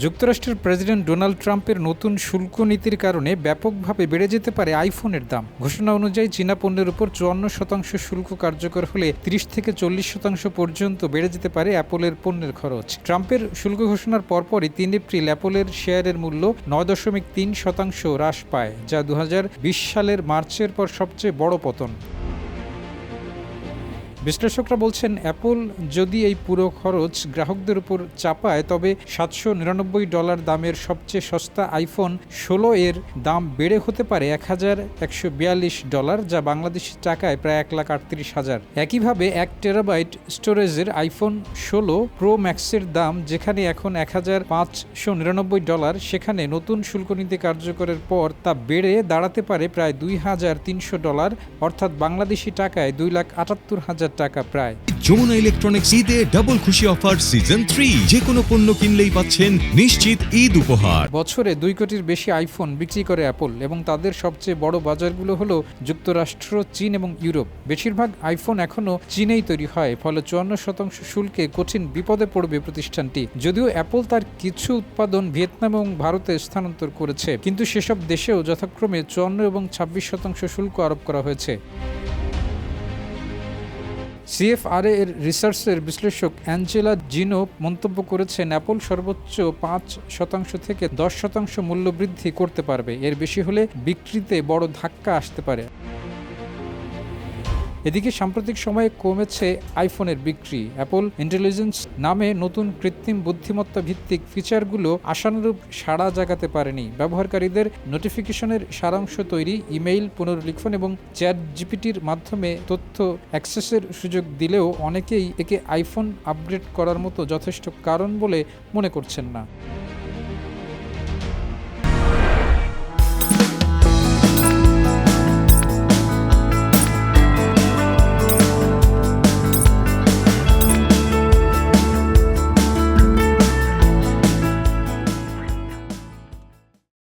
যুক্তরাষ্ট্রের president Donald ট্রাম্পের নতুন শুল্ক নীতির কারণে ব্যাপকভাবে বেড়ে যেতে পারে আইফোনের দাম। ঘোষণা অনুযায়ী চীনা পণ্যের উপর 54% শুল্ক কার্যকর হলে 30 থেকে 40% পর্যন্ত বেড়ে যেতে পারে অ্যাপলের পণ্যের খরচ। ট্রাম্পের শুল্ক ঘোষণার পরপরই 3 এপ্রিল অ্যাপলের শেয়ারের মূল্য 9.3% হ্রাস পায়, যা 2020 সালের মার্চের পর সবচেয়ে বড় পতন। বিশ্লেষকরা বলছেন, অ্যাপল যদি এই পুরো খরচ গ্রাহকদের উপর চাপায় তবে $799 দামের সবচেয়ে সস্তা আইফোন 16 এর দাম বেড়ে হতে পারে $1142, যা বাংলাদেশি টাকায় প্রায় 1,38,000। একইভাবে 1 টেরাবাইট স্টোরেজের আইফোন 16 প্রো ম্যাক্সের দাম যেখানে এখন $1,599, সেখানে নতুন শুল্ক নীতি কার্যকরের পর তা বেড়ে দাঁড়াতে পারে প্রায় $2,300, অর্থাৎ বাংলাদেশি টাকায় $2,78,000 টাকা প্রায়। যমুনা ইলেকট্রনিক্স ঈদে ডাবল খুশি অফার সিজন 3, যে কোনো পণ্য কিনলেই পাচ্ছেন নিশ্চিত ঈদ উপহার। বছরে 2 কোটির বেশি আইফোন বিক্রি করে অ্যাপল এবং তাদের সবচেয়ে বড় বাজারগুলো হলো যুক্তরাষ্ট্র, চীন এবং ইউরোপ। বেশিরভাগ আইফোন এখনও চীনেই তৈরি হয়, ফলে 54% শুল্কে কঠিন বিপদে পড়বে প্রতিষ্ঠানটি। যদিও অ্যাপল তার কিছু উৎপাদন ভিয়েতনাম এবং ভারতে স্থানান্তর করেছে, কিন্তু সেসব দেশেও যথাক্রমে 54% এবং 26% শুল্ক আরোপ করা হয়েছে। CFRA এর রিসার্চের বিশ্লেষক অ্যাঞ্জেলা জিনো মন্তব্য করেছেন, অ্যাপল সর্বোচ্চ 5% থেকে 10% মূল্য বৃদ্ধি করতে পারবে। এর বেশি হলে বিক্রিতে বড় ধাক্কা আসতে পারে। এদিকে সাম্প্রতিক সময়ে কমেছে আইফোনের বিক্রি। অ্যাপল ইন্টেলিজেন্স নামে নতুন কৃত্রিম বুদ্ধিমত্তা ভিত্তিক ফিচারগুলো আশানুরূপ সাড়া জাগাতে পারেনি। ব্যবহারকারীদের নোটিফিকেশনের সারাংশ তৈরি, ইমেইল পুনর্লিখন এবং চ্যাট জিপিটির মাধ্যমে তথ্য অ্যাক্সেসের সুযোগ দিলেও অনেকেই একে আইফোন আপগ্রেড করার মতো যথেষ্ট কারণ বলে মনে করছেন না।